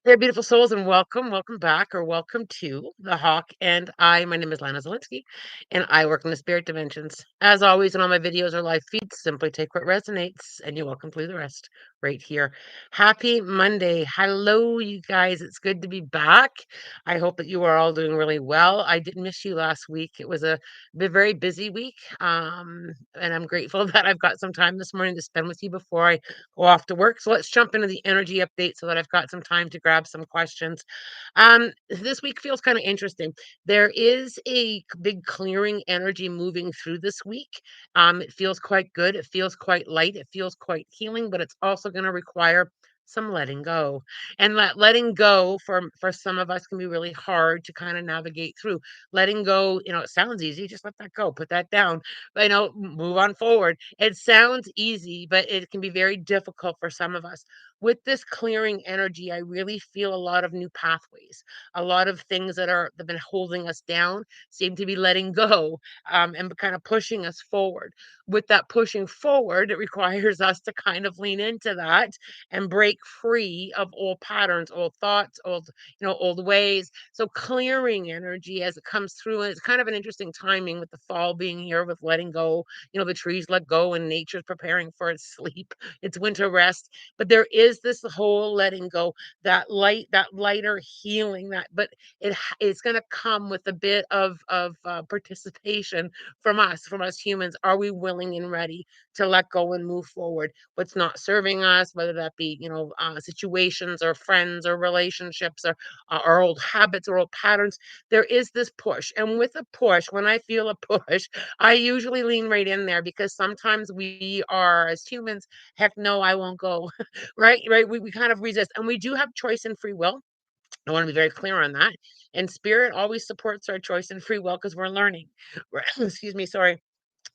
Hey, beautiful souls, and welcome back, or welcome to the Hawk and I. My name is Lana Zelinsky, and I work in the spirit dimensions. As always, in all my videos or live feeds, simply take what resonates, and you're welcome to leave the rest right here. Happy Monday. Hello, you guys. It's good to be back. I hope that you are all doing really well. I did miss you last week. It was a very busy week, and I'm grateful that I've got some time this morning to spend with you before I go off to work. So let's jump into the energy update so that I've got some time to grab some questions. This week feels kind of interesting. There is a big clearing energy moving through this week. It feels quite good. It feels quite light. It feels quite healing, but it's also going to require some letting go. And letting go for some of us can be really hard to kind of navigate through. Letting go, it sounds easy. Just let that go. Put that down. But, move on forward. It sounds easy, but it can be very difficult for some of us. With this clearing energy, I really feel a lot of new pathways. A lot of things that have been holding us down seem to be letting go, and kind of pushing us forward. With that pushing forward, it requires us to kind of lean into that and break free of old patterns, old thoughts, old ways. So clearing energy as it comes through, and it's kind of an interesting timing with the fall being here, with letting go. The trees let go and nature's preparing for its sleep, its winter rest. But there is this whole letting go, that lighter healing, it's going to come with a bit of participation from us humans. Are we willing and ready to let go and move forward? What's not serving us, whether that be situations or friends or relationships, or our old habits or old patterns. There is this push, and with a push, when I feel a push, I usually lean right in there, because sometimes we are, as humans, heck no, I won't go. Right, we kind of resist, and we do have choice and free will. I want to be very clear on that. And spirit always supports our choice and free will, because we're learning. Excuse me, sorry.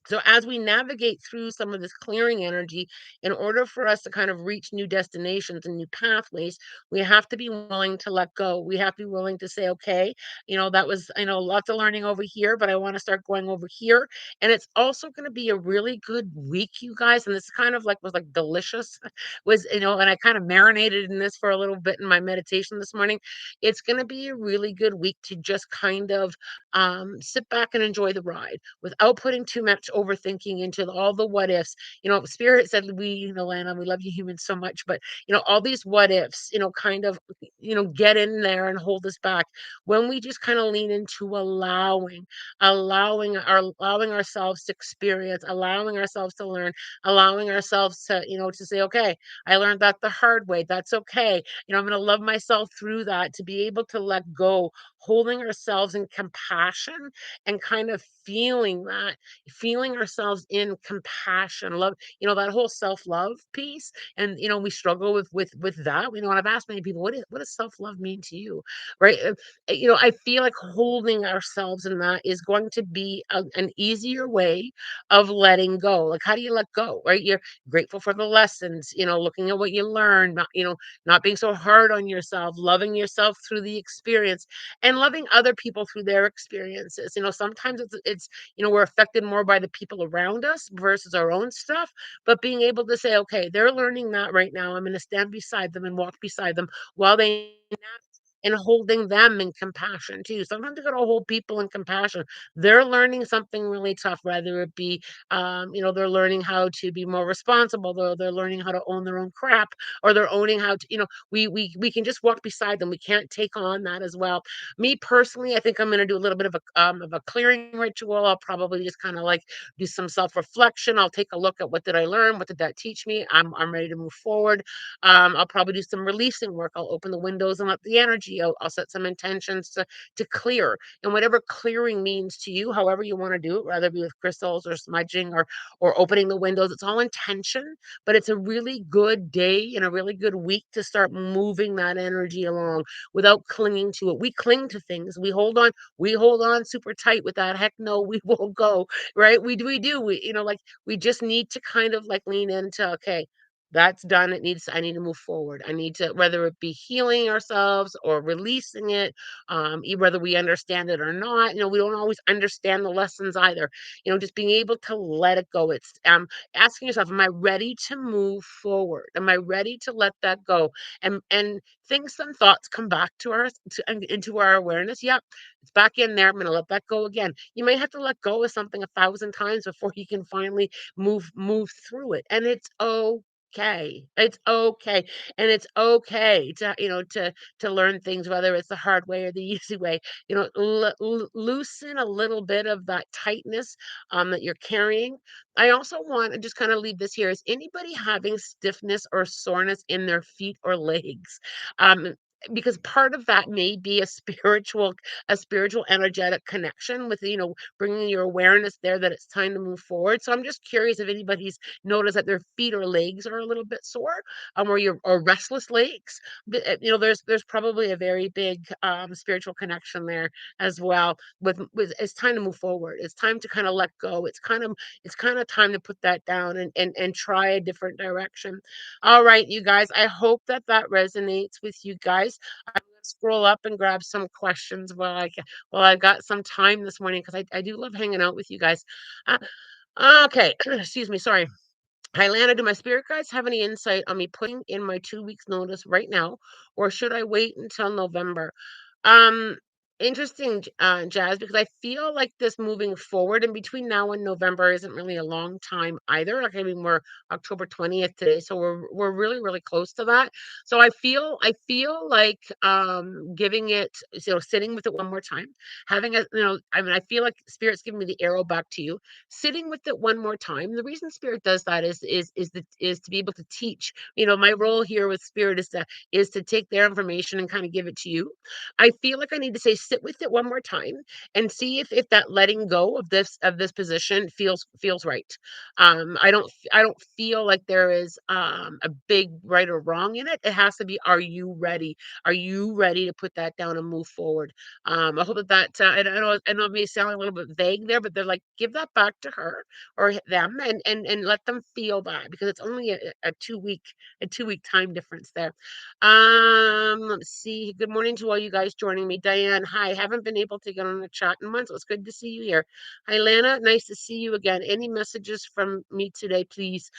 So as we navigate through some of this clearing energy, in order for us to kind of reach new destinations and new pathways, we have to be willing to let go. We have to be willing to say, okay, that was, lots of learning over here, but I want to start going over here. And it's also going to be a really good week, you guys. And this kind of like was like delicious, and I kind of marinated in this for a little bit in my meditation this morning. It's going to be a really good week to just kind of sit back and enjoy the ride without putting too much overthinking into all the what ifs. Spirit said, Lana, we love you humans so much, but all these what ifs, kind of, get in there and hold us back. When we just kind of lean into allowing ourselves to experience, allowing ourselves to learn, allowing ourselves to, to say, okay, I learned that the hard way. That's okay. I'm going to love myself through that, to be able to let go, holding ourselves in compassion, and kind of feeling ourselves in compassion, love, that whole self-love piece. And we struggle with that. And I've asked many people, what does self-love mean to you? Right. I feel like holding ourselves in that is going to be an easier way of letting go. Like, how do you let go? Right. You're grateful for the lessons, looking at what you learned, not being so hard on yourself, loving yourself through the experience, and loving other people through their experiences. Sometimes we're affected more by the people around us versus our own stuff. But being able to say, okay, they're learning that right now. I'm going to stand beside them and walk beside them while they, and holding them in compassion too. Sometimes you got to hold people in compassion. They're learning something really tough, whether it be, they're learning how to be more responsible. They're learning how to own their own crap, or they're owning how to, we can just walk beside them. We can't take on that as well. Me personally, I think I'm going to do a little bit of a clearing ritual. I'll probably just kind of like do some self reflection. I'll take a look at, what did I learn? What did that teach me? I'm ready to move forward. I'll probably do some releasing work. I'll open the windows and let the energy out. I'll set some intentions to clear, and whatever clearing means to you, however you want to do it, whether it be with crystals or smudging or opening the windows. It's all intention, but it's a really good day and a really good week to start moving that energy along without clinging to it. We cling to things. We hold on super tight with that. Heck no, we won't go. Right. We do. We just need to kind of like lean into, okay, That's done. I need to move forward. I need to, whether it be healing ourselves or releasing it, whether we understand it or not. We don't always understand the lessons either. Just being able to let it go. It's asking yourself, am I ready to move forward? Am I ready to let that go? And things and thoughts come back to into our awareness. Yep, it's back in there. I'm gonna let that go again. You might have to let go of something 1,000 times before you can finally move through it. And it's okay. It's okay. And it's okay to learn things, whether it's the hard way or the easy way. Loosen a little bit of that tightness that you're carrying. I also want to just kind of leave this here. Is anybody having stiffness or soreness in their feet or legs? Um, because part of that may be a spiritual energetic connection with, bringing your awareness there that it's time to move forward. So I'm just curious if anybody's notice that their feet or legs are a little bit sore, or restless legs. There's probably a very big spiritual connection there as well. With It's time to move forward. It's time to kind of let go. It's kind of time to put that down and try a different direction. All right, you guys. I hope that that resonates with you guys. I'm gonna scroll up and grab some questions while I got some time this morning because I do love hanging out with you guys. Uh, Okay, excuse me, sorry. Hi, Lana. Do my spirit guides have any insight on me putting in my 2 weeks notice right now, or should I wait until November? Um, Interesting, Jazz, because I feel like this moving forward in between now and November isn't really a long time either. Like, I mean, we're October 20th today, so we're really, really close to that. So I feel like giving it, sitting with it one more time, having I mean, I feel like Spirit's giving me the arrow back to you, sitting with it one more time. The reason Spirit does that is to be able to teach. My role here with Spirit is to take their information and kind of give it to you. I feel like I need to say, sit with it one more time and see if that letting go of this position feels right. I don't feel like there is a big right or wrong in it. It has to be, are you ready? Are you ready to put that down and move forward? I hope I know it may sound a little bit vague there, but they're like, give that back to her or them, and let them feel that, because it's only a 2 week time difference there. Let's see. Good morning to all you guys joining me. Diane, hi. Haven't been able to get on the chat in months. It's good to see you here. Hi, Lana. Nice to see you again. Any messages from me today, please?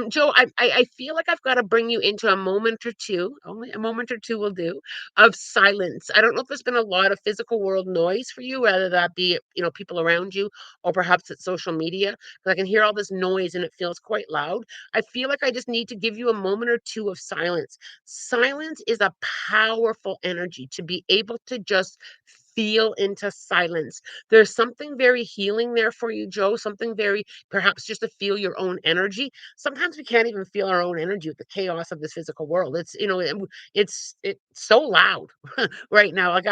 Joe, I feel like I've got to bring you into a moment or two. Only a moment or two will do, of silence. I don't know if there's been a lot of physical world noise for you, whether that be people around you or perhaps it's social media. Because I can hear all this noise and it feels quite loud. I feel like I just need to give you a moment or two of silence. Silence is a powerful energy to be able to just feel into silence. There's something very healing there for you, Joe. Something very, perhaps just to feel your own energy. Sometimes we can't even feel our own energy with the chaos of this physical world. It's so loud right now. Like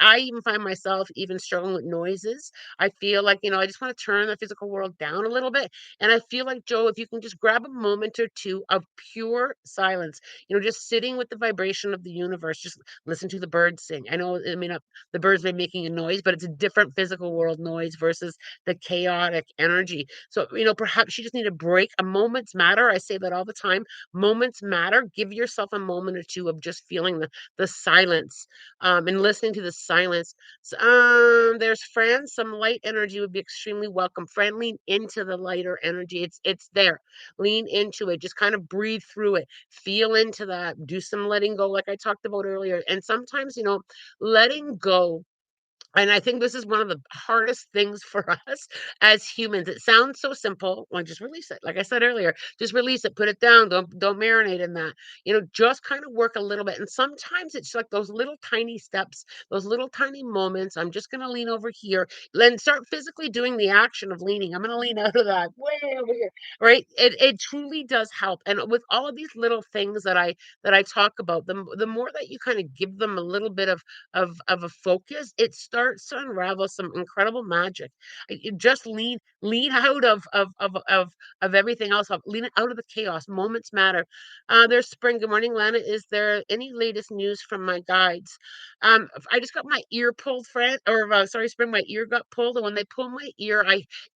I even find myself even struggling with noises. I feel like, I just want to turn the physical world down a little bit. And I feel like, Joe, if you can just grab a moment or two of pure silence, just sitting with the vibration of the universe, just listen to the birds sing. I know, I mean, the birds may be making a noise, but it's a different physical world noise versus the chaotic energy. So, perhaps you just need a break. A moment's matter. I say that all the time. Moments matter. Give yourself a moment or two of just feeling the silence, and listening to the silence. There's Fran. Some light energy would be extremely welcome. Fran, lean into the lighter energy. It's there. Lean into it. Just kind of breathe through it. Feel into that. Do some letting go, like I talked about earlier. And sometimes, letting go, and I think this is one of the hardest things for us as humans. It sounds so simple. Well, just release it. Like I said earlier, just release it, put it down. Don't marinate in that. Just kind of work a little bit. And sometimes it's like those little tiny steps, those little tiny moments. I'm just gonna lean over here. Then start physically doing the action of leaning. I'm gonna lean out of that way over here. Right. It truly does help. And with all of these little things that I talk about, the more that you kind of give them a little bit of a focus, it starts starts to unravel some incredible magic. You just lean out of everything else, lean out of the chaos. Moments matter. There's Spring. Good morning, Lana. Is there any latest news from my guides? I just got my ear pulled, friend, or sorry, Spring. My ear got pulled, and when they pull my ear,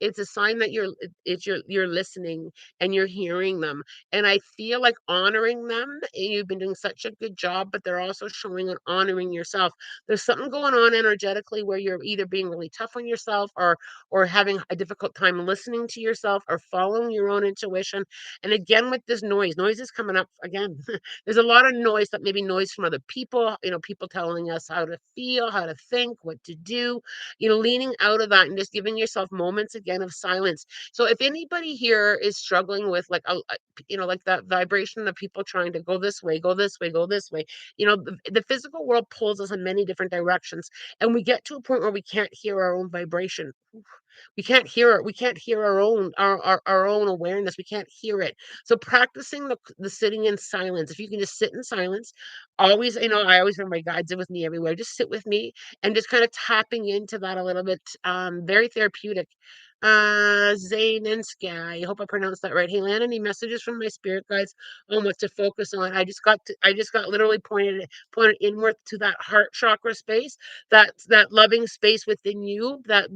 it's a sign that you're listening and you're hearing them. And I feel like honoring them. You've been doing such a good job, but they're also showing and honoring yourself. There's something going on energetically where you're either being really tough on yourself or having a difficult time listening to yourself or following your own intuition. And again, with this noise is coming up again. There's a lot of noise, that maybe noise from other people, people telling us how to feel, how to think, what to do, leaning out of that and just giving yourself moments again of silence. So if anybody here is struggling with like like that vibration of people trying to go this way, go this way, go this way, the physical world pulls us in many different directions, and we get to a point where we can't hear our own vibration. We can't hear it. We can't hear our own awareness. We can't hear it. So practicing the sitting in silence. If you can just sit in silence, always, I always remember my guides it with me everywhere. Just sit with me and just kind of tapping into that a little bit. Very therapeutic. Zainenska, I hope I pronounced that right. Hey, Lan, any messages from my spirit guides on what to focus on? I just got literally pointed inward to that heart chakra space, that loving space within you, that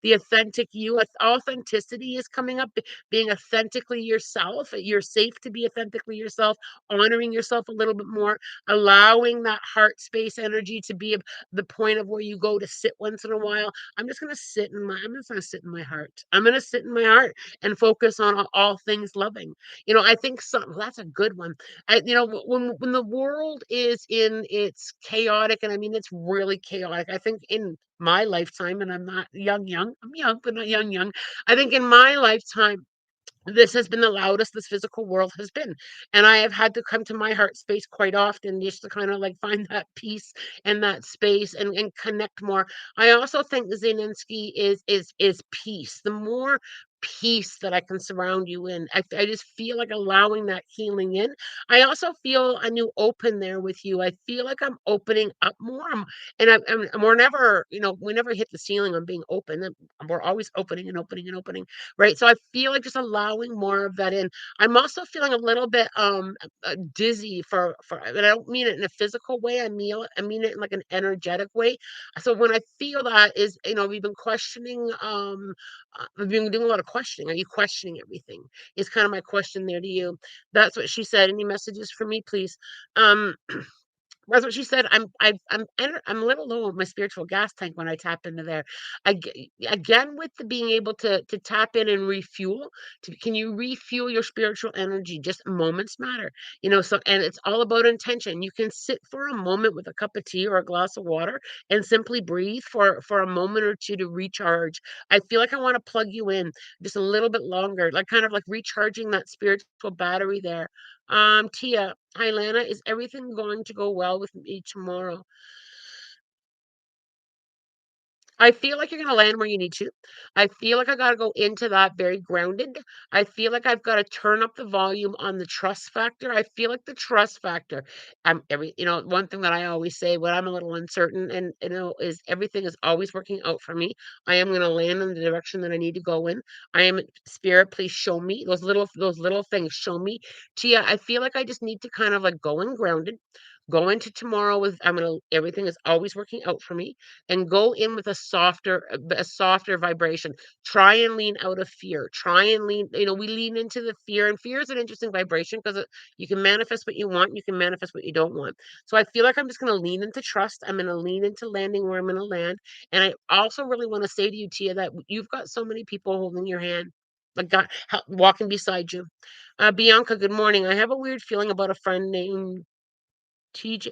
the authentic you. Authenticity is coming up, being authentically yourself. You're safe to be authentically yourself, honoring yourself a little bit more, allowing that heart space energy to be the point of where you go to sit once in a while. I'm just gonna sit in my heart. I'm gonna sit in my heart and focus on all things loving. I think that's a good one. When the world is in its chaotic, and I mean it's really chaotic. I think in my lifetime, and I'm not young, I'm young, but not young. I think in my lifetime, this has been the loudest this physical world has been. And I have had to come to my heart space quite often just to kind of like find that peace and that space and connect more. I also think Zelensky is peace. The more peace that I can surround you in, I just feel like allowing that healing in. I also feel a new open there with you. I feel like I'm opening up more. And we're never, we never hit the ceiling on being open. We're always opening and opening and opening, right? So I feel like just allowing more of that in. I'm also feeling a little bit dizzy and I don't mean it in a physical way. I mean it in like an energetic way. So when I feel that is, we've been questioning, we've been doing a lot of questioning. Are you questioning everything? Is kind of my question there to you. That's what she said. Any messages for me, please? Um, that's what she said. I'm a little low on my spiritual gas tank when I tap into there. Again, with the being able to tap in and refuel. Can you refuel your spiritual energy? Just moments matter, So and it's all about intention. You can sit for a moment with a cup of tea or a glass of water and simply breathe for a moment or two to recharge. I feel like I want to plug you in just a little bit longer, like kind of like recharging that spiritual battery there. Tia, hi Lana, is everything going to go well with me tomorrow? I feel like you're gonna land where you need to. I feel like I gotta go into that very grounded. I feel like I've got to turn up the volume on the trust factor. I feel like the trust factor. One thing that I always say when I'm a little uncertain and is everything is always working out for me. I am gonna land in the direction that I need to go in. I am spirit, please show me those little things. Show me. Tia, I feel like I just need to kind of like go in grounded. Go into tomorrow with everything is always working out for me and go in with a softer vibration. Try and lean out of fear. Try and we lean into the fear, and fear is an interesting vibration because you can manifest what you want, you can manifest what you don't want. So I feel like I'm just going to lean into trust. I'm going to lean into landing where I'm going to land. And I also really want to say to you, Tia, that you've got so many people holding your hand, like God walking beside you. Bianca, good morning. I have a weird feeling about a friend named TJ,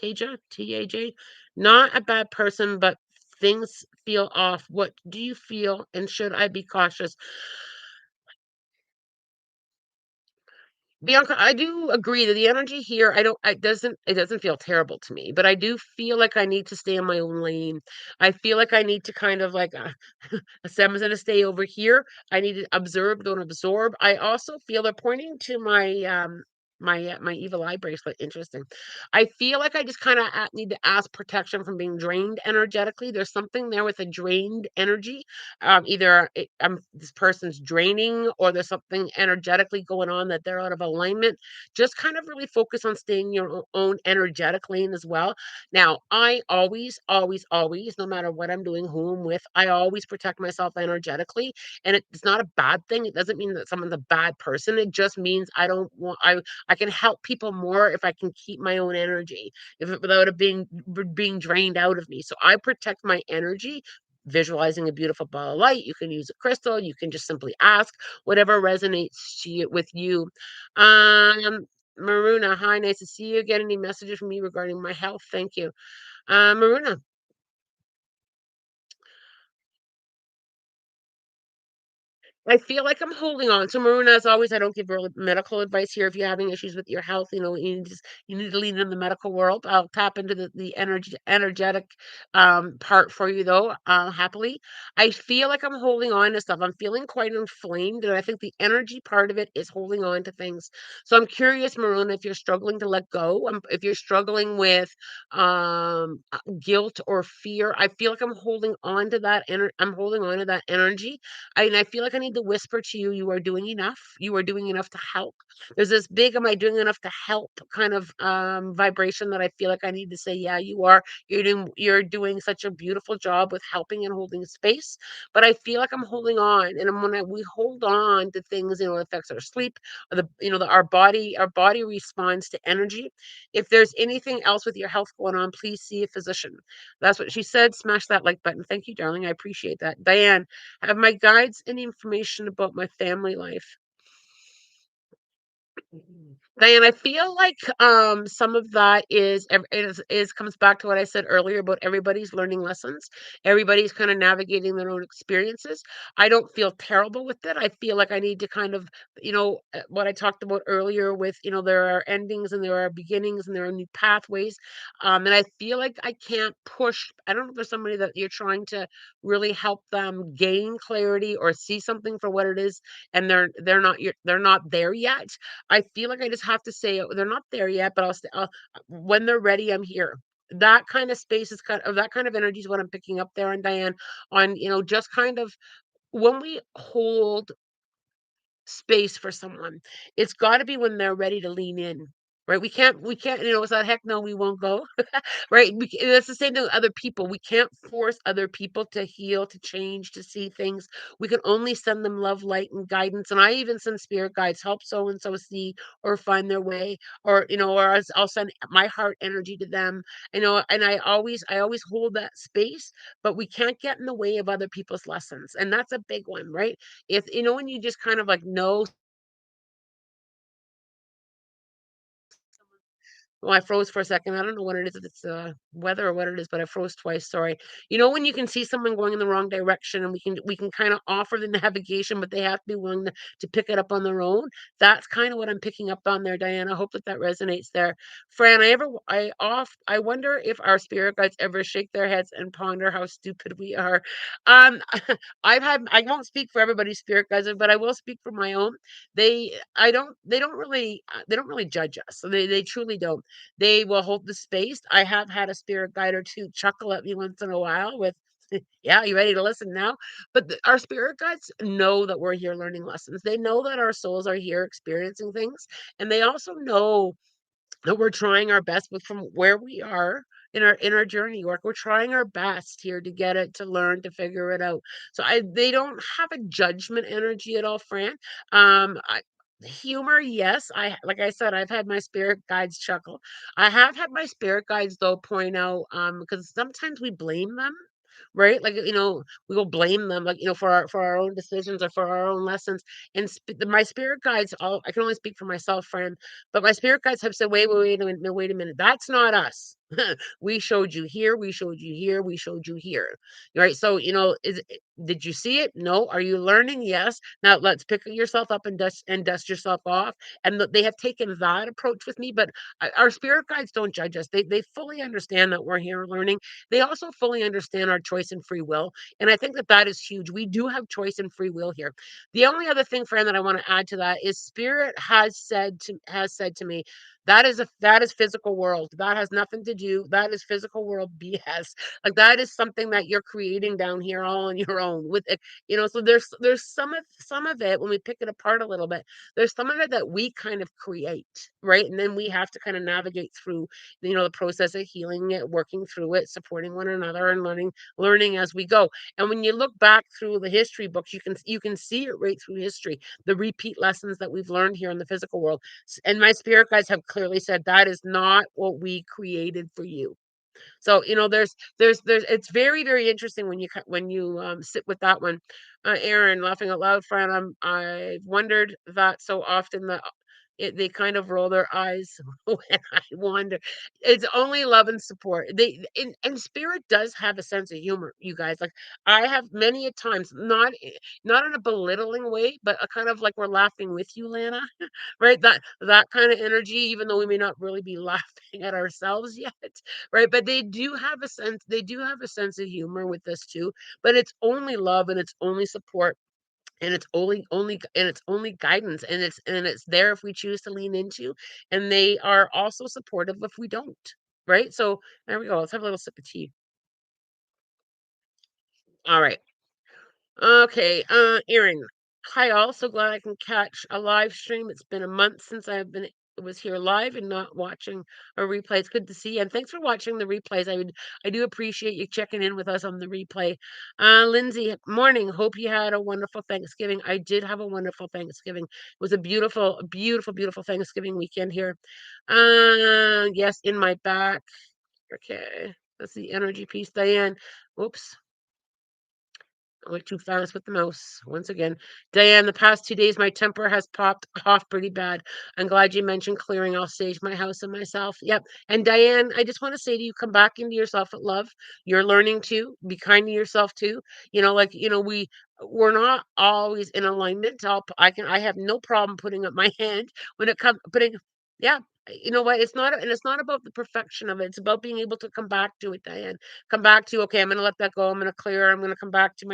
Taja, TAJ, not a bad person, but things feel off. What do you feel? And should I be cautious? Bianca, I do agree that the energy here, I don't, it doesn't feel terrible to me, but I do feel like I need to stay in my own lane. I feel like I need to kind of like, I'm going to stay over here. I need to observe, don't absorb. I also feel they're pointing to my My evil eye bracelet, interesting. I feel like I just kinda need to ask protection from being drained energetically. There's something there with a drained energy. Either this person's draining or there's something energetically going on that they're out of alignment. Just kind of really focus on staying in your own energetic lane as well. Now, I always, always, always, no matter what I'm doing, who I'm with, I always protect myself energetically, and it's not a bad thing. It doesn't mean that someone's a bad person. It just means I can help people more if I can keep my own energy, without it being drained out of me. So I protect my energy, visualizing a beautiful ball of light. You can use a crystal. You can just simply ask whatever resonates with you. Um, Maruna, hi, nice to see you. Get any messages from me regarding my health? Thank you. Maruna, I feel like I'm holding on. So, Maroon, as always, I don't give real medical advice here. If you're having issues with your health, you need to lean in the medical world. I'll tap into the energetic part for you though, happily. I feel like I'm holding on to stuff. I'm feeling quite inflamed, and I think the energy part of it is holding on to things. So I'm curious, Maroon, if you're struggling to let go, if you're struggling with guilt or fear, I feel like I'm holding on to I'm holding on to that energy. I feel like I need to whisper to you, you are doing enough. You are doing enough to help. There's this big, am I doing enough to help kind of vibration that I feel like I need to say, yeah, you are. You're doing such a beautiful job with helping and holding space. But I feel like I'm holding on. And when we hold on to things, it affects our sleep, or our body responds to energy. If there's anything else with your health going on, please see a physician. That's what she said. Smash that like button. Thank you, darling. I appreciate that. Diane, have my guides any information about my family life? Diane, I feel like some of that is comes back to what I said earlier about everybody's learning lessons. Everybody's kind of navigating their own experiences. I don't feel terrible with it. I feel like I need to kind of, what I talked about earlier with, there are endings and there are beginnings and there are new pathways. And I feel like I can't push. I don't know if there's somebody that you're trying to really help them gain clarity or see something for what it is, and they're not there yet. I feel like I just have to say, "Oh, they're not there yet, but when they're ready, I'm here." That kind of space is that kind of energy is what I'm picking up there on Diane, on, just kind of when we hold space for someone, it's got to be when they're ready to lean in. Right? We can't, it's that heck no, we won't go. Right? That's the same thing with other people. We can't force other people to heal, to change, to see things. We can only send them love, light, and guidance. And I even send spirit guides, help so and so see or find their way, or I'll send my heart energy to them. And I always hold that space, but we can't get in the way of other people's lessons, and that's a big one, right? If when you just kind of like know. Well, I froze for a second. I don't know what it is, if it's, weather or what it is, but I froze twice, sorry. When you can see someone going in the wrong direction and we can kinda offer the navigation, but they have to be willing to pick it up on their own. That's kinda what I'm picking up on there, Diana. I hope that that resonates there. Fran, I wonder if our spirit guides ever shake their heads and ponder how stupid we are. Um, I won't speak for everybody's spirit guides, but I will speak for my own. They don't really judge us. So they truly don't. They will hold the space. I have had a spirit guide or two chuckle at me once in a while with, "Yeah, you ready to listen now?" But our spirit guides know that we're here learning lessons. They know that our souls are here experiencing things, and they also know that we're trying our best, but from where we are in our journey work, we're trying our best here to get it, to learn, to figure it out. So they don't have a judgment energy at all, Fran. Humor, yes. Like I said, I've had my spirit guides chuckle. I have had my spirit guides though point out, because sometimes we blame them, right? Like, we will blame them, like, for our own decisions or for our own lessons. And my spirit guides, all I can only speak for myself, friend, but my spirit guides have said, wait, wait, wait a minute, no, wait a minute, that's not us. We showed you here, we showed you here, we showed you here. Right? So, did you see it? No. Are you learning? Yes. Now let's pick yourself up and dust yourself off. And they have taken that approach with me, but our spirit guides don't judge us. They fully understand that we're here learning. They also fully understand our choice and free will. And I think that that is huge. We do have choice and free will here. The only other thing, friend, that I want to add to that is spirit has said to me, that is physical world. That has nothing to do. That is physical world BS. Like that is something that you're creating down here all on your own with it. So there's some of it when we pick it apart a little bit. There's some of it that we kind of create, right? And then we have to kind of navigate through, the process of healing it, working through it, supporting one another, and learning as we go. And when you look back through the history books, you can see it right through history, the repeat lessons that we've learned here in the physical world. And my spirit guides have clearly said that is not what we created for you. So, there's it's very, very interesting when you sit with that one. Aaron, laughing out loud, friend. I've wondered that so often that they kind of roll their eyes when I wonder. It's only love and support. And spirit does have a sense of humor, you guys. Like I have many a times, not in a belittling way, but a kind of like we're laughing with you, Lana, right? That kind of energy, even though we may not really be laughing at ourselves yet, right? But they do have a sense of humor with this too, but it's only love and it's only support and it's only guidance, and it's there if we choose to lean into, and they are also supportive if we don't, right? So there we go. Let's have a little sip of tea. All right. Okay, Erin. Hi, all. So glad I can catch a live stream. It's been a month since was here live and not watching a replay. It's good to see you, and thanks for watching the replays. I do appreciate you checking in with us on the replay. Lindsay, morning. Hope you had a wonderful Thanksgiving. I did have a wonderful Thanksgiving. It was a beautiful, beautiful, beautiful Thanksgiving weekend here. Yes, in my back. Okay, that's the energy piece, Diane. Oops. I went too fast with the mouse once again. Diane, the past 2 days, my temper has popped off pretty bad. I'm glad you mentioned clearing. I'll stage my house and myself. Yep. And Diane, I just want to say to you, come back into yourself with love. You're learning to be kind to yourself too. We're not always in alignment. I have no problem putting up my hand when it comes putting. Yeah. You know what? It's not about the perfection of it. It's about being able to come back to it, Diane. Come back to, okay, I'm gonna let that go. I'm gonna clear. I'm gonna come back to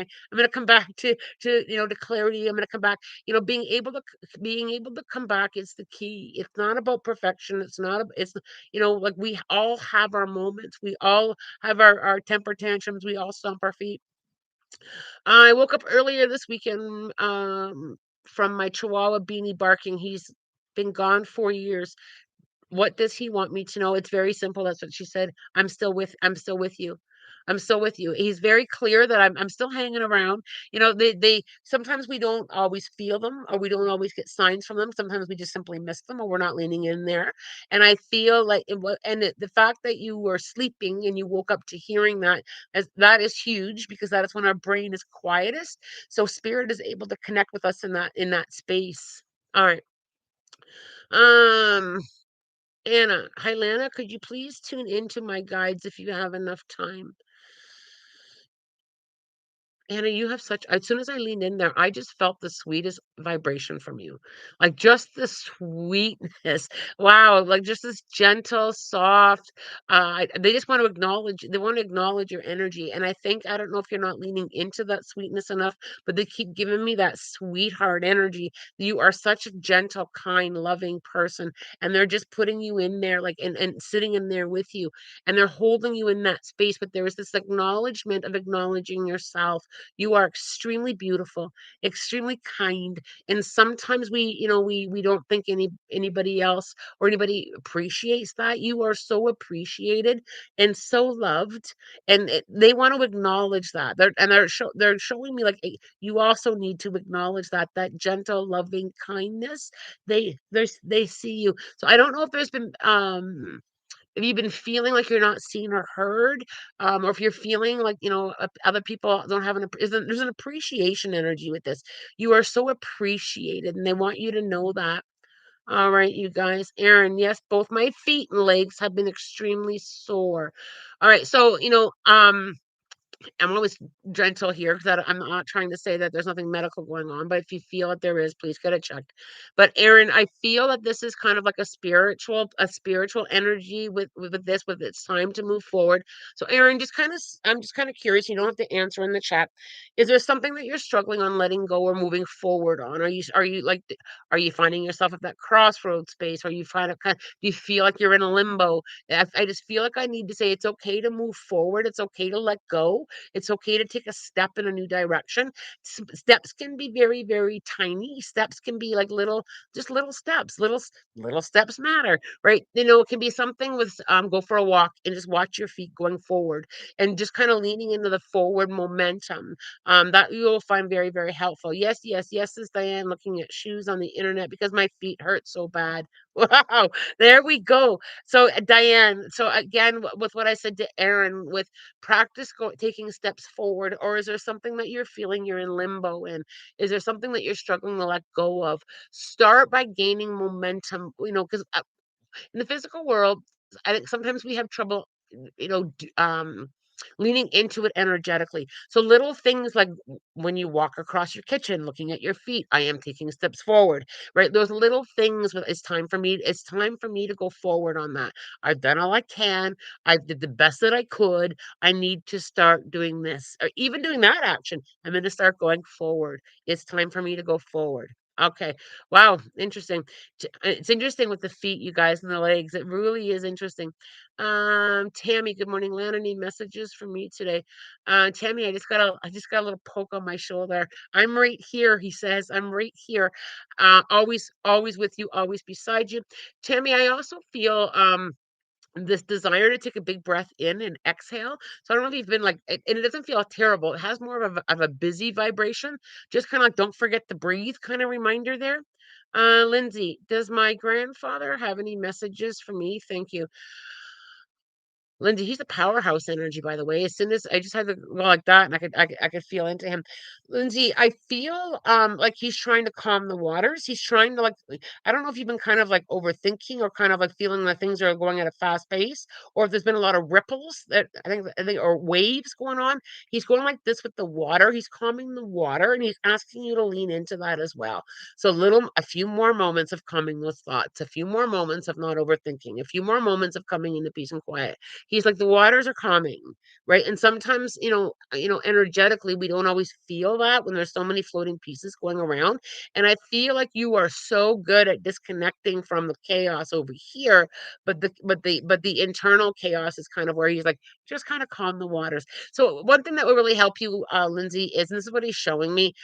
clarity. I'm gonna come back. Being able to come back is the key. It's not about perfection. It's not. It's like we all have our moments. We all have our temper tantrums. We all stomp our feet. I woke up earlier this weekend from my Chihuahua Beanie barking. He's been gone 4 years. What does he want me to know? It's very simple. That's what she said. I'm still with you. I'm still with you. He's very clear that I'm still hanging around. They sometimes we don't always feel them or we don't always get signs from them. Sometimes we just simply miss them or we're not leaning in there. And I feel like the fact that you were sleeping and you woke up to hearing that is huge because that is when our brain is quietest. So spirit is able to connect with us in that space. All right. Um Anna, hi Lana, could you please tune into my guides if you have enough time? Anna, you have as soon as I leaned in there, I just felt the sweetest vibration from you. Like just the sweetness. Wow. Like just this gentle, soft. They just want to acknowledge your energy. And I don't know if you're not leaning into that sweetness enough, but they keep giving me that sweetheart energy. You are such a gentle, kind, loving person. And they're just putting you in there, like, and sitting in there with you. And they're holding you in that space. But there is this acknowledgement of acknowledging yourself. You are extremely beautiful, extremely kind, and sometimes we don't think anybody else or anybody appreciates that. You are so appreciated and so loved, and they want to acknowledge that. They're showing me like, you also need to acknowledge that gentle, loving kindness. They see you. So I don't know if there's been have you been feeling like you're not seen or heard? Or if you're feeling like, other people don't have there's an appreciation energy with this. You are so appreciated, and they want you to know that. All right, you guys. Aaron, yes, both my feet and legs have been extremely sore. All right, so I'm always gentle here because I'm not trying to say that there's nothing medical going on, but if you feel that there is, please get it checked. But Aaron, I feel that this is kind of like a spiritual energy with this, with it's time to move forward. So Aaron, I'm just kind of curious. You don't have to answer in the chat. Is there something that you're struggling on letting go or moving forward on? Are you finding yourself at that crossroads space? Are you finding do you feel like you're in a limbo? I just feel like I need to say it's okay to move forward. It's okay to let go. It's okay to take a step in a new direction. Steps can be very, very tiny. Steps can be like just little steps. Little steps matter, right? It can be something with go for a walk and just watch your feet going forward and just kind of leaning into the forward momentum. That you'll find very, very helpful. Yes, yes, yes, is Diane looking at shoes on the internet because my feet hurt so bad. Wow, there we go. So Diane, so again, with what I said to Aaron, with taking steps forward, or is there something that you're feeling you're in limbo in? Is there something that you're struggling to let go of? Start by gaining momentum, because in the physical world, I think sometimes we have trouble, leaning into it energetically. So little things like when you walk across your kitchen, looking at your feet, I am taking steps forward, right? Those little things. It's time for me to go forward on that. I've done all I can. I did the best that I could. I need to start doing this, or even doing that action. I'm going to start going forward. It's time for me to go forward. Okay. Wow. Interesting. It's interesting with the feet, you guys, and the legs. It really is interesting. Tammy, good morning. Lana, need messages from me today. Tammy, I just got a little poke on my shoulder. I'm right here, he says. I'm right here. Always with you, always beside you. Tammy, I also feel this desire to take a big breath in and exhale. So I don't know if you've been and it doesn't feel terrible. It has more of a busy vibration, just kind of like don't forget to breathe kind of reminder there. Lindsay, does my grandfather have any messages for me? Thank you. Lindsay, he's a powerhouse energy, by the way. As soon as I just had to go like that, and I could feel into him. Lindsay, I feel like he's trying to calm the waters. He's trying to I don't know if you've been kind of like overthinking or kind of like feeling that things are going at a fast pace, or if there's been a lot of ripples that I think or waves going on. He's going like this with the water. He's calming the water, and he's asking you to lean into that as well. So a few more moments of calming those thoughts, a few more moments of not overthinking, a few more moments of coming into peace and quiet. He's like, the waters are calming, right? And sometimes, energetically, we don't always feel that when there's so many floating pieces going around. And I feel like you are so good at disconnecting from the chaos over here, but the internal chaos is kind of where he's like, just kind of calm the waters. So one thing that will really help you, Lindsay, is, and this is what he's showing me,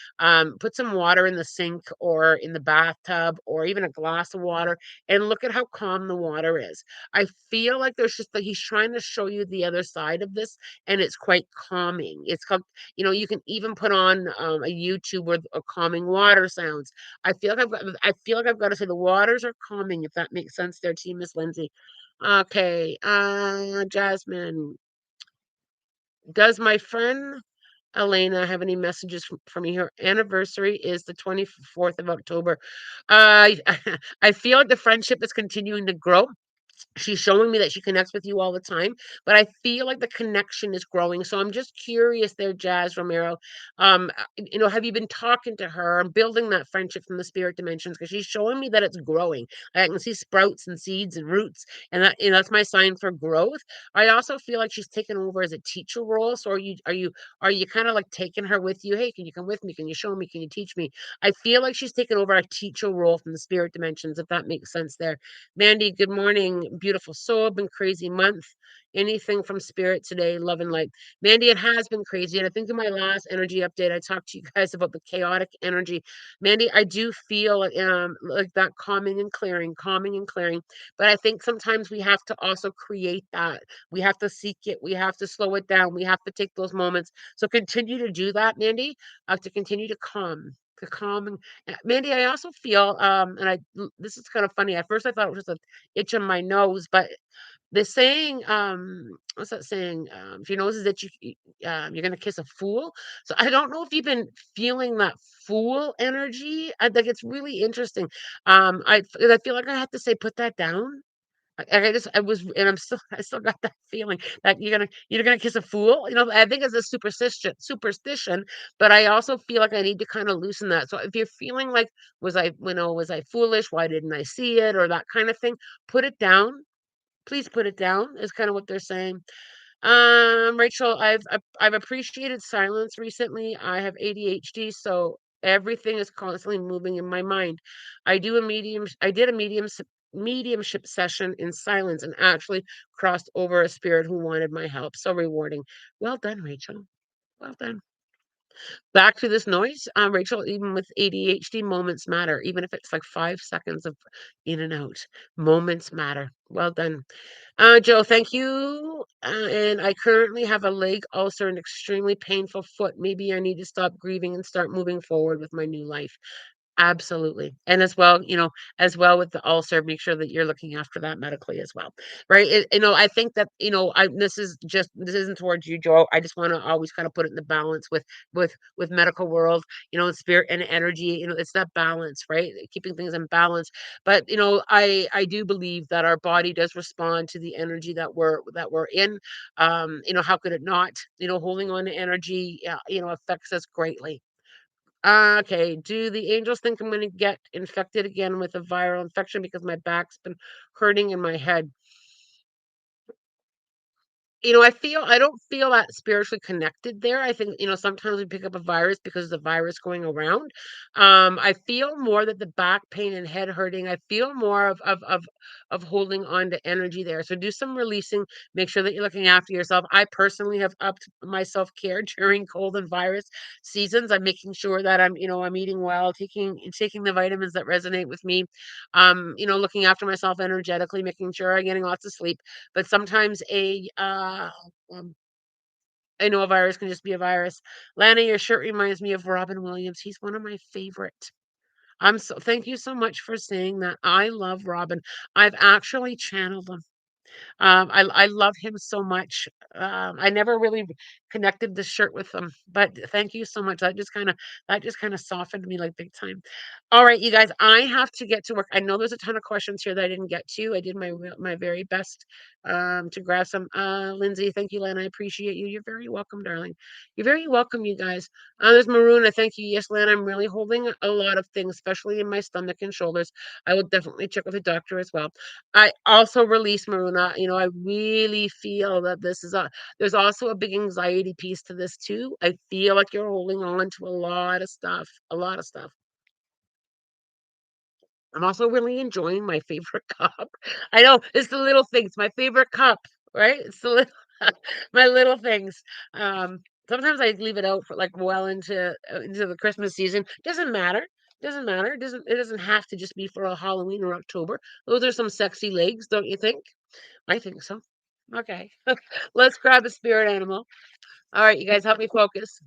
put some water in the sink or in the bathtub or even a glass of water and look at how calm the water is. I feel like there's just like he's trying to show you the other side of this, and it's quite calming. It's called, you can even put on a YouTube with calming water sounds. I feel like I've got to say the waters are calming, if that makes sense there to you, Miss Lindsay. Okay, Jasmine, does my friend Elena have any messages for me? Her anniversary is the 24th of October. Uh, I feel like the friendship is continuing to grow. She's showing me that she connects with you all the time, but I feel like the connection is growing. So I'm just curious there, Jazz Romero. Have you been talking to her and building that friendship from the spirit dimensions? Because she's showing me that it's growing. I can see sprouts and seeds and roots, and that's my sign for growth. I also feel like she's taken over as a teacher role. So are you kind of like taking her with you? Hey, can you come with me? Can you show me? Can you teach me? I feel like she's taken over a teacher role from the spirit dimensions, if that makes sense there. Mandy, good morning. Beautiful soul. Been crazy month. Anything from spirit today? Love and light. Mandy, it has been crazy. And I think in my last energy update, I talked to you guys about the chaotic energy. Mandy, I do feel like that calming and clearing, calming and clearing. But I think sometimes we have to also create that. We have to seek it. We have to slow it down. We have to take those moments. So continue to do that, Mandy, to continue to calm. To calm and Mandy, I also feel, this is kind of funny. At first, I thought it was just a itch on my nose, but The saying, what's that saying? If your nose is itchy, you're gonna kiss a fool. So I don't know if you've been feeling that fool energy. Like it's really interesting. I feel like I have to say, put that down. I just I was and I'm still I still got that feeling that you're gonna kiss a fool. You know, I think it's a superstition, but I also feel like I need to kind of loosen that. So if you're feeling like was I foolish? Why didn't I see it? Or that kind of thing, put it down. Please put it down, is kind of what they're saying. Rachel, I've appreciated silence recently. I have ADHD, so everything is constantly moving in my mind. I did a mediumship session in silence and actually crossed over a spirit who wanted my help. So rewarding. Well done, Rachel. Well done. Back to this noise, Rachel, even with ADHD, moments matter. Even if it's like 5 seconds of in and out, moments matter. Well done. Joe, thank you. And I currently have a leg ulcer and extremely painful foot. Maybe I need to stop grieving and start moving forward with my new life. Absolutely. And as well, as well with the ulcer, make sure that you're looking after that medically as well. Right. I think that, this isn't towards you, Joe. I just want to always kind of put it in the balance with medical world, and spirit and energy, it's that balance, right? Keeping things in balance. But, I do believe that our body does respond to the energy that we're in. How could it not? Holding on to energy, affects us greatly. Okay. Do the angels think I'm gonna get infected again with a viral infection because my back's been hurting in my head? I don't feel that spiritually connected there. I think, sometimes we pick up a virus because of the virus going around. I feel more that the back pain and head hurting, I feel more of holding on to energy there. So do some releasing, make sure that you're looking after yourself. I personally have upped my self-care during cold and virus seasons. I'm making sure that I'm eating well, taking the vitamins that resonate with me, looking after myself energetically, making sure I'm getting lots of sleep. But sometimes um, I know a virus can just be a virus. Lana, your shirt reminds me of Robin Williams. He's one of my favorite. Thank you so much for saying that. I love Robin. I've actually channeled him. I love him so much. I never really connected the shirt with him, but thank you so much. That just kind of softened me like big time. All right, you guys, I have to get to work. I know there's a ton of questions here that I didn't get to. I did my very best to grab some. Lindsay, thank you, Lana. I appreciate you. You're very welcome, darling. You're very welcome, you guys. There's Maruna. Thank you. Yes, Lana, I'm really holding a lot of things, especially in my stomach and shoulders. I will definitely check with a doctor as well. I also release Maruna. I really feel that there's also a big anxiety piece to this too. I feel like you're holding on to a lot of stuff, a lot of stuff. I'm also really enjoying my favorite cup. I know it's the little things, my favorite cup, right? It's the little, my little things. Sometimes I leave it out for like well into the Christmas season. Doesn't matter. Doesn't matter. It doesn't have to just be for a Halloween or October. Those are some sexy legs, don't you think? I think so. Okay. Let's grab a spirit animal. All right, you guys help me focus.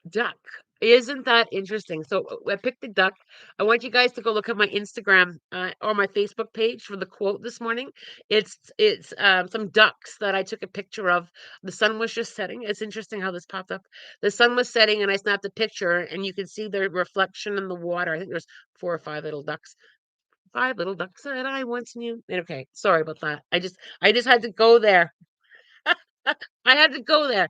Duck. Isn't that interesting? So I picked the duck. I want you guys to go look at my Instagram or my Facebook page for the quote this morning. It's some ducks that I took a picture of. The sun was just setting. It's interesting how this popped up. The sun was setting, and I snapped a picture, and you can see the reflection in the water. I think there's 4 or 5 little ducks. 5 little ducks that I once knew. Okay, sorry about that. I just had to go there. I had to go there.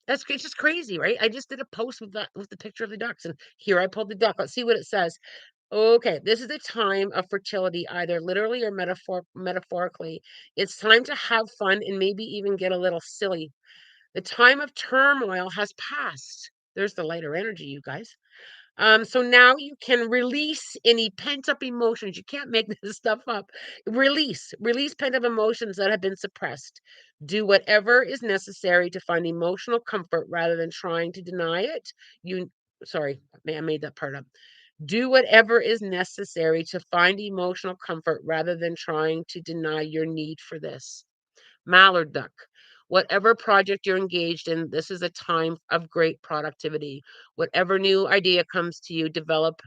It's just crazy, right? I just did a post with the picture of the ducks, and here I pulled the duck. Let's see what it says. Okay, this is a time of fertility, either literally or metaphorically. It's time to have fun and maybe even get a little silly. The time of turmoil has passed. There's the lighter energy, you guys. So now you can release any pent up emotions. You can't make this stuff up. Release pent up emotions that have been suppressed. Do whatever is necessary to find emotional comfort rather than trying to deny it. You, sorry, I made that part up. Do whatever is necessary to find emotional comfort rather than trying to deny your need for this. Mallard duck. Whatever project you're engaged in, this is a time of great productivity. Whatever new idea comes to you, develop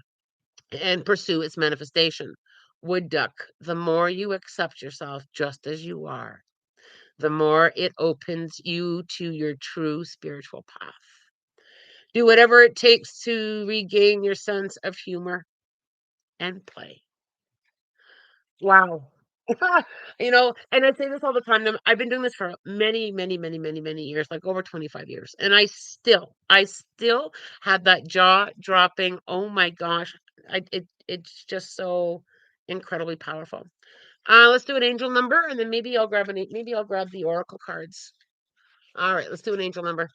and pursue its manifestation. Wood duck, the more you accept yourself just as you are, the more it opens you to your true spiritual path. Do whatever it takes to regain your sense of humor and play. Wow. And I say this all the time. I've been doing this for many, many, many, many, many years, like over 25 years. And I still have that jaw dropping. Oh my gosh. It's just so incredibly powerful. Let's do an angel number and then maybe I'll grab the oracle cards. All right, let's do an angel number.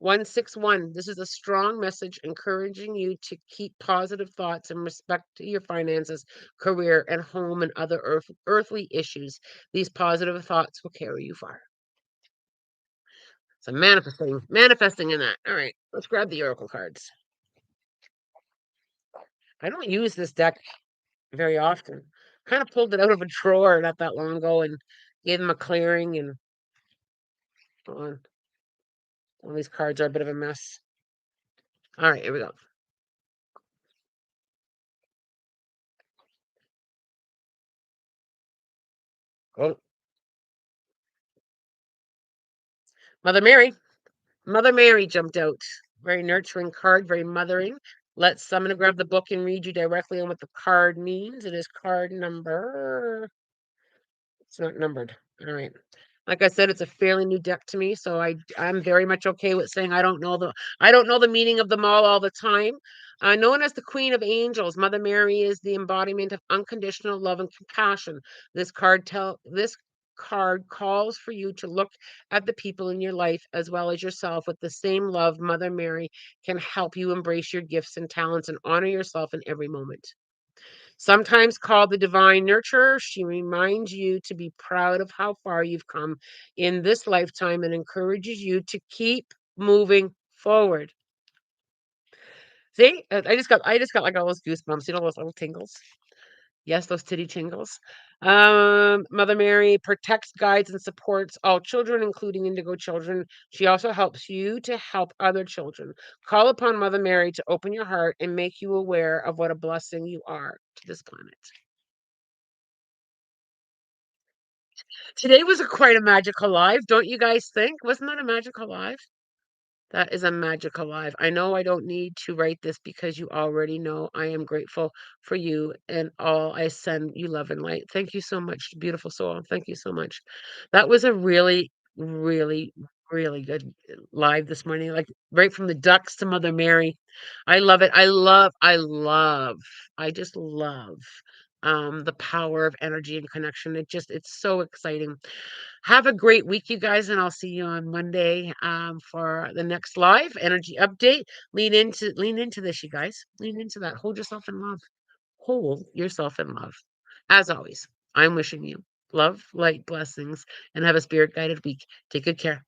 161. This is a strong message encouraging you to keep positive thoughts and respect to your finances, career, and home and other earthly issues. These positive thoughts will carry you far. So manifesting in that. All right, let's grab the oracle cards. I don't use this deck very often. Kind of pulled it out of a drawer not that long ago and gave them a clearing and on. All these cards are a bit of a mess. All right, here we go. Oh, Mother Mary. Mother Mary jumped out. Very nurturing card, very mothering. Let's I'm gonna grab the book and read you directly on what the card means. It is card number. It's not numbered. All right. Like I said, it's a fairly new deck to me, so I'm very much okay with saying I don't know the meaning of them all the time. Known as the Queen of Angels, Mother Mary is the embodiment of unconditional love and compassion. This card calls for you to look at the people in your life as well as yourself with the same love. Mother Mary can help you embrace your gifts and talents and honor yourself in every moment. Sometimes called the divine nurturer, she reminds you to be proud of how far you've come in this lifetime and encourages you to keep moving forward. See, I just got like all those goosebumps, all those little tingles. Yes, those titty tingles. Mother Mary protects, guides, and supports all children, including indigo children. She also helps you to help other children. Call upon Mother Mary to open your heart and make you aware of what a blessing you are to this planet. Today was quite a magical live, don't you guys think? Wasn't that a magical live? That is a magical live. I know I don't need to write this because you already know I am grateful for you and all I send you love and light. Thank you so much, beautiful soul. Thank you so much. That was a really, really, really good live this morning. Like right from the ducks to Mother Mary. I love it. I just love the power of energy and connection. It's so exciting. Have a great week, you guys, and I'll see you on Monday for the next live energy update. Lean into this, you guys. Lean into that. Hold yourself in love. Hold yourself in love. As always, I'm wishing you love, light, blessings, and have a spirit guided week. Take good care.